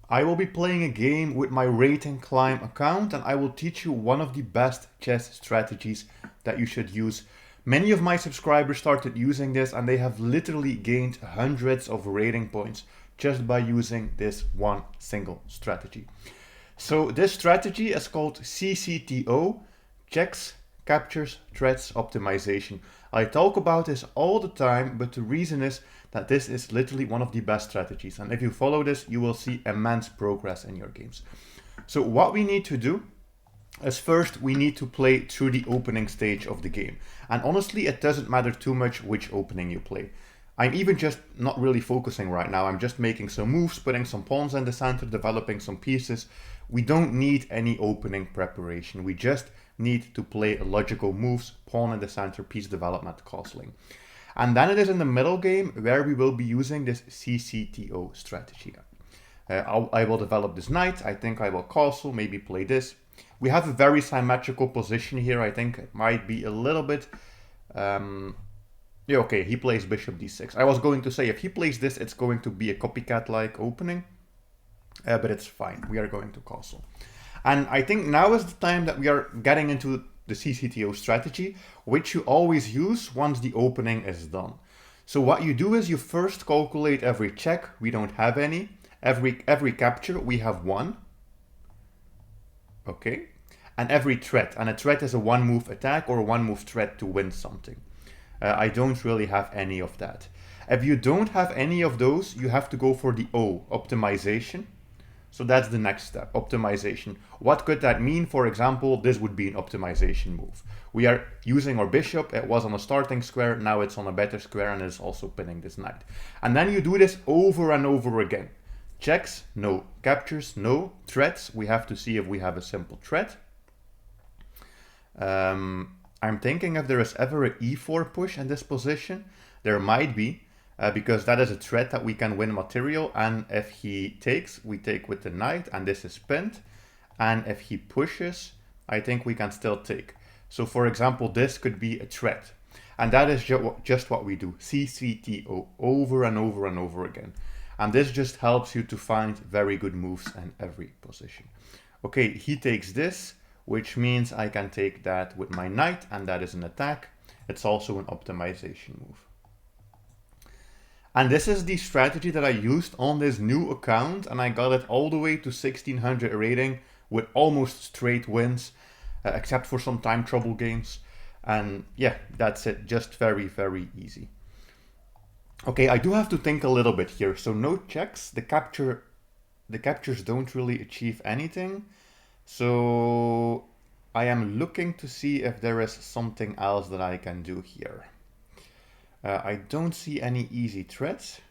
I will be playing a game with my rate and climb account, and I will teach you one of the best chess strategies that you should use. Many of my subscribers started using this and they have literally gained hundreds of rating points just by using this one single strategy. So this strategy is called CCTO, Checks, Captures, Threats, Optimization. I talk about this all the time, but the reason is that this is literally one of the best strategies. And if you follow this, you will see immense progress in your games. So what we need to do is first we need to play through the opening stage of the game. And honestly, it doesn't matter too much which opening you play. I'm even just not really focusing right now. I'm just making some moves, putting some pawns in the center, developing some pieces. We don't need any opening preparation. We just need to play logical moves, pawn in the center, piece development, castling. And then it is in the middle game where we will be using this CCTO strategy. I will develop this knight. I think I will castle, maybe play this. We have a very symmetrical position here. I think it might be a little bit... yeah, okay, he plays bishop d6. I was going to say if he plays this, it's going to be a copycat-like opening. But it's fine. We are going to castle. And I think now is the time that we are getting into the CCTO strategy, which you always use once the opening is done. So what you do is you first calculate every check. We don't have any. Every capture, we have one. Okay. And every threat. And a threat is a one-move attack or a one-move threat to win something. I don't really have any of that. If you don't have any of those, you have to go for the O, optimization. So that's the next step, optimization. What could that mean? For example, this would be an optimization move. We are using our bishop, it was on a starting square, now it's on a better square and is also pinning this knight. And then you do this over and over again. Checks, no. Captures, no. Threats, we have to see if we have a simple threat. I'm thinking if there is ever an e4 push in this position, there might be. Because that is a threat that we can win material, and if he takes, we take with the knight, and this is pinned. And if he pushes, I think we can still take. So for example, this could be a threat. And that is just what we do, CCTO, over and over and over again. And this just helps you to find very good moves in every position. Okay, he takes this, which means I can take that with my knight, and that is an attack. It's also an optimization move. And this is the strategy that I used on this new account, and I got it all the way to 1600 rating with almost straight wins, except for some time trouble games. And yeah, that's it, just very, very easy. Okay, I do have to think a little bit here. So no checks, the captures don't really achieve anything. So I am looking to see if there is something else that I can do here. I don't see any easy threats,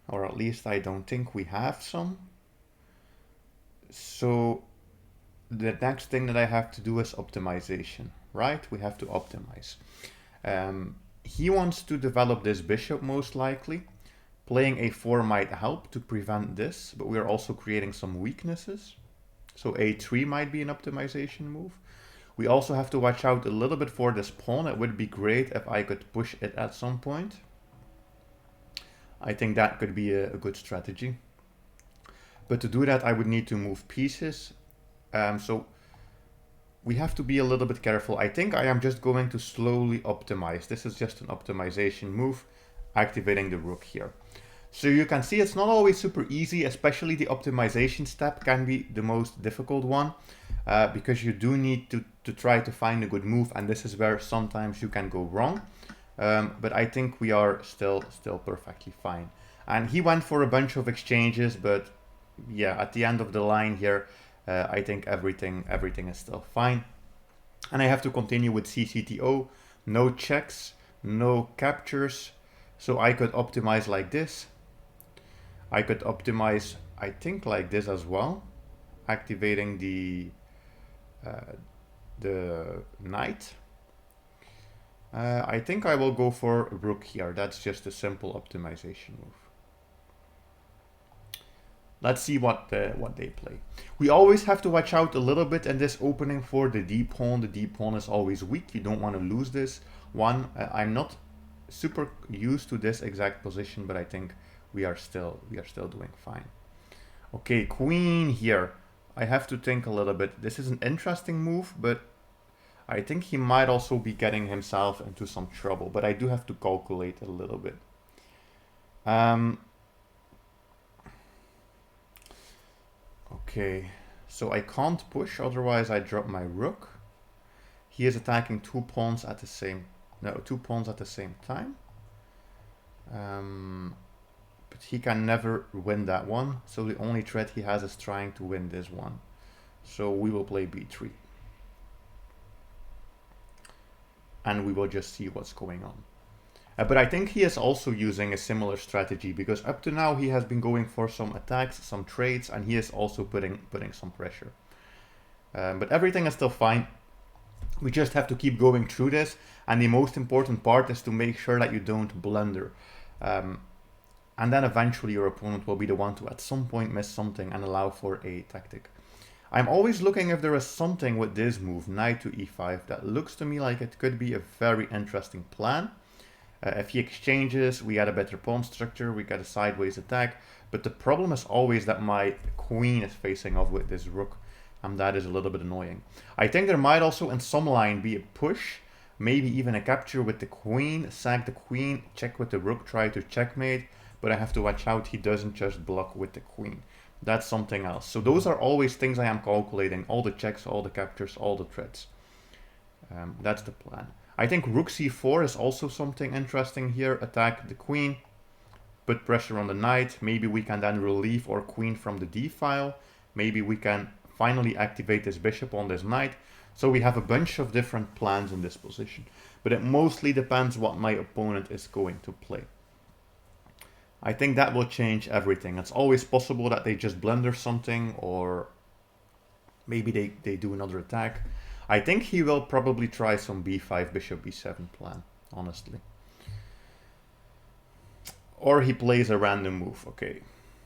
or at least I don't think we have some. So the next thing that I have to do is optimization, right? We have to optimize. He wants to develop this bishop most likely. Playing a4 might help to prevent this, but we are also creating some weaknesses. So a3 might be an optimization move. We also have to watch out a little bit for this pawn. It would be great if I could push it at some point. I think that could be a good strategy. But to do that, I would need to move pieces. So we have to be a little bit careful. I think I am just going to slowly optimize. This is just an optimization move, activating the rook here. So you can see it's not always super easy, especially the optimization step can be the most difficult one. Because you do need to try to find a good move, and this is where sometimes you can go wrong. But I think we are still perfectly fine. And he went for a bunch of exchanges, but yeah, at the end of the line here, I think everything is still fine. And I have to continue with CCTO, no checks, no captures. So I could optimize like this. I could optimize, I think, like this as well, activating the knight. I think I will go for rook here. That's just a simple optimization move. Let's see what they play. We always have to watch out a little bit in this opening for the d pawn. The d pawn is always weak. You don't want to lose this one. I'm not super used to this exact position, but I think we are still doing fine. Okay, queen here. I have to think a little bit. This is an interesting move, but I think he might also be getting himself into some trouble, but I do have to calculate a little bit. Okay, so I can't push, otherwise I drop my rook. He is attacking two pawns at the same time. But he can never win that one, so the only threat he has is trying to win this one. So we will play b3. And we will just see what's going on. But I think he is also using a similar strategy, because up to now he has been going for some attacks, some trades, and he is also putting some pressure. But everything is still fine. We just have to keep going through this, and the most important part is to make sure that you don't blunder. And then eventually your opponent will be the one to at some point miss something and allow for a tactic. I'm always looking if there is something with this move, knight to e5, that looks to me like it could be a very interesting plan. If he exchanges, we get a better pawn structure, we get a sideways attack, but the problem is always that my queen is facing off with this rook, and that is a little bit annoying. I think there might also in some line be a push, maybe even a capture with the queen, sack the queen, check with the rook, try to checkmate, but I have to watch out he doesn't just block with the queen. That's something else. So those are always things I am calculating, all the checks, all the captures, all the threats. That's the plan. I think rook c4 is also something interesting here. Attack the queen, put pressure on the knight. Maybe we can then relieve our queen from the d file. Maybe we can finally activate this bishop on this knight. So we have a bunch of different plans in this position. But it mostly depends what my opponent is going to play. I think that will change everything. It's always possible that they just blunder something, or maybe they do another attack. I think he will probably try some b5, bishop b7 plan, honestly. Or he plays a random move. Okay,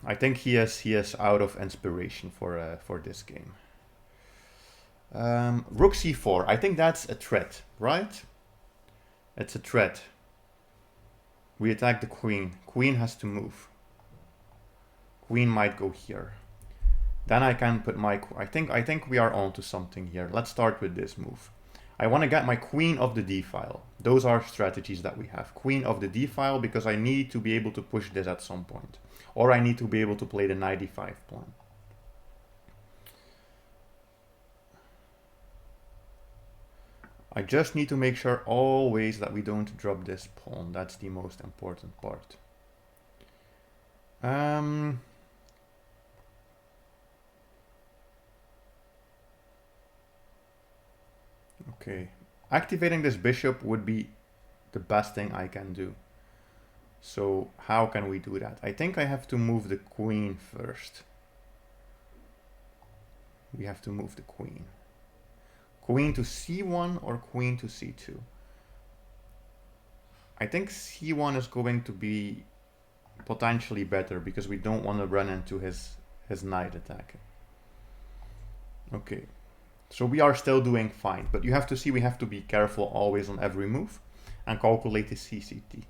I think he is out of inspiration for this game. Rook c4. I think that's a threat, right? It's a threat. We attack the queen. Queen has to move. Queen might go here. Then I can put my... I think we are on to something here. Let's start with this move. I want to get my queen of the d file. Those are strategies that we have. Queen of the d file, because I need to be able to push this at some point. Or I need to be able to play the knight e5 plan. I just need to make sure always that we don't drop this pawn. That's the most important part. Okay, activating this bishop would be the best thing I can do. So how can we do that? I think I have to move the queen first. We have to move the queen. Queen to c1 or queen to c2? I think c1 is going to be potentially better, because we don't want to run into his knight attack. Okay, so we are still doing fine, but you have to see we have to be careful always on every move and calculate the CCT.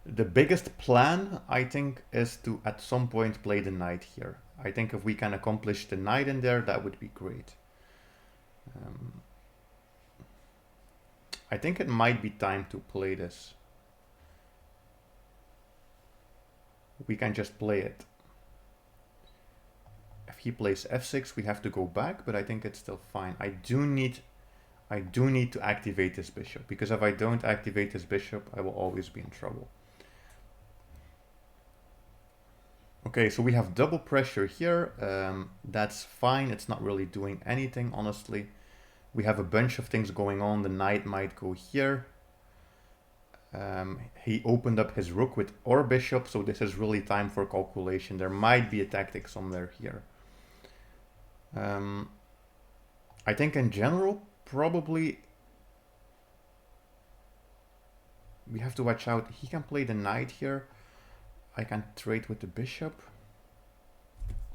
The biggest plan, I think, is to at some point play the knight here. I think if we can accomplish the knight in there, that would be great. I think it might be time to play this. We can just play it. If he plays f6, we have to go back, but I think it's still fine. I do need to activate this bishop, because if I don't activate this bishop, I will always be in trouble. Okay, so we have double pressure here. That's fine. It's not really doing anything, honestly. We have a bunch of things going on. The knight might go here. He opened up his rook with our bishop, so this is really time for calculation. There might be a tactic somewhere here. I think in general, probably we have to watch out. He can play the knight here. I can trade with the bishop.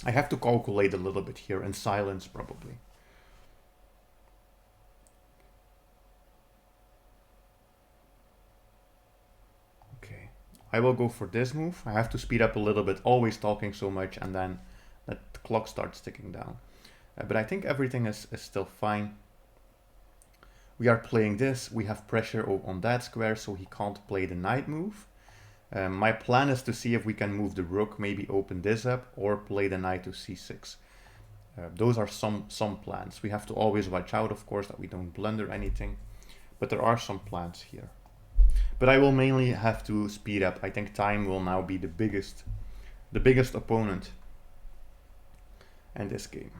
I have to calculate a little bit here in silence, probably. I will go for this move. I have to speed up a little bit, always talking so much, and then the clock starts ticking down. But I think everything is still fine. We are playing this. We have pressure on that square, so he can't play the knight move. My plan is to see if we can move the rook, maybe open this up, or play the knight to c6. Those are some plans. We have to always watch out, of course, that we don't blunder anything. But there are some plans here. But I will mainly have to speed up. I think time will now be the biggest opponent in this game.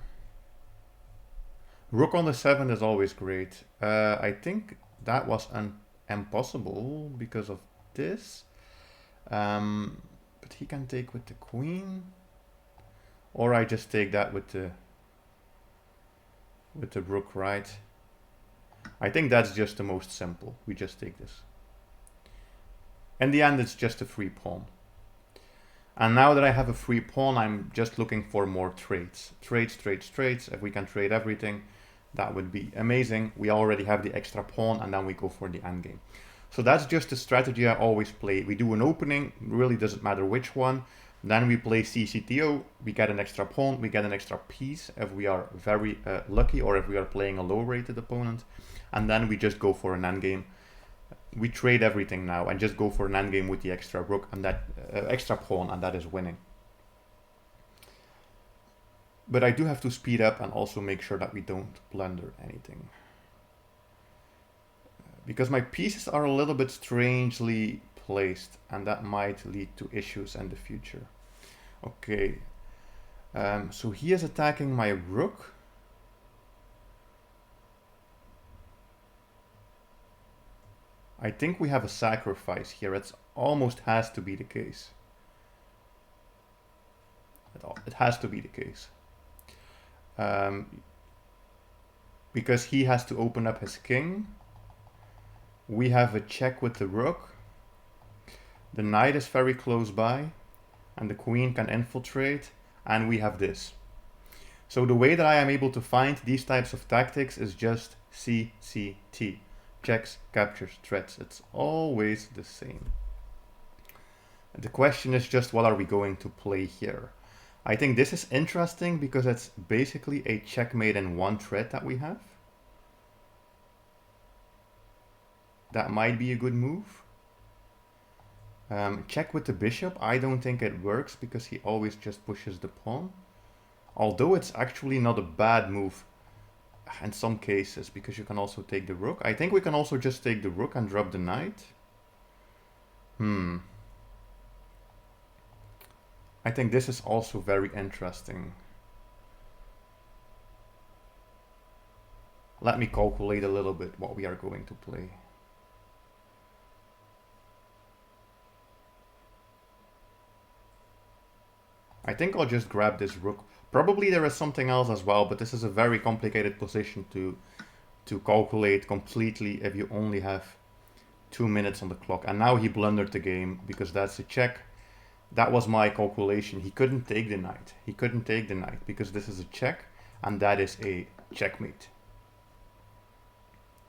Rook on the 7 is always great. I think that was impossible because of this. But he can take with the queen. Or I just take that with the rook, right? I think that's just the most simple. We just take this. In the end, it's just a free pawn. And now that I have a free pawn, I'm just looking for more trades. Trades. If we can trade everything, that would be amazing. We already have the extra pawn, and then we go for the endgame. So that's just the strategy I always play. We do an opening, really doesn't matter which one. Then we play CCTO, we get an extra pawn, we get an extra piece if we are very lucky, or if we are playing a low-rated opponent. And then we just go for an endgame. We trade everything now and just go for an endgame with the extra rook and that extra pawn, and that is winning. But I do have to speed up and also make sure that we don't blunder anything. Because my pieces are a little bit strangely placed, and that might lead to issues in the future. Okay, so he is attacking my rook. I think we have a sacrifice here. It almost has to be the case. It has to be the case. Because he has to open up his king. We have a check with the rook. The knight is very close by, and the queen can infiltrate, and we have this. So the way that I am able to find these types of tactics is just CCT. Checks, captures, threats. It's always the same. The question is just, what are we going to play here? I think this is interesting because it's basically a checkmate in one thread that we have. That might be a good move. Check with the bishop. I don't think it works because he always just pushes the pawn. Although it's actually not a bad move in some cases, because you can also take the rook. I think we can also just take the rook and drop the knight. I think this is also very interesting. Let me calculate a little bit what we are going to play. I think I'll just grab this rook. Probably there is something else as well, but this is a very complicated position to calculate completely if you only have 2 minutes on the clock. And now he blundered the game because that's a check. That was my calculation. He couldn't take the knight. He couldn't take the knight because this is a check and that is a checkmate.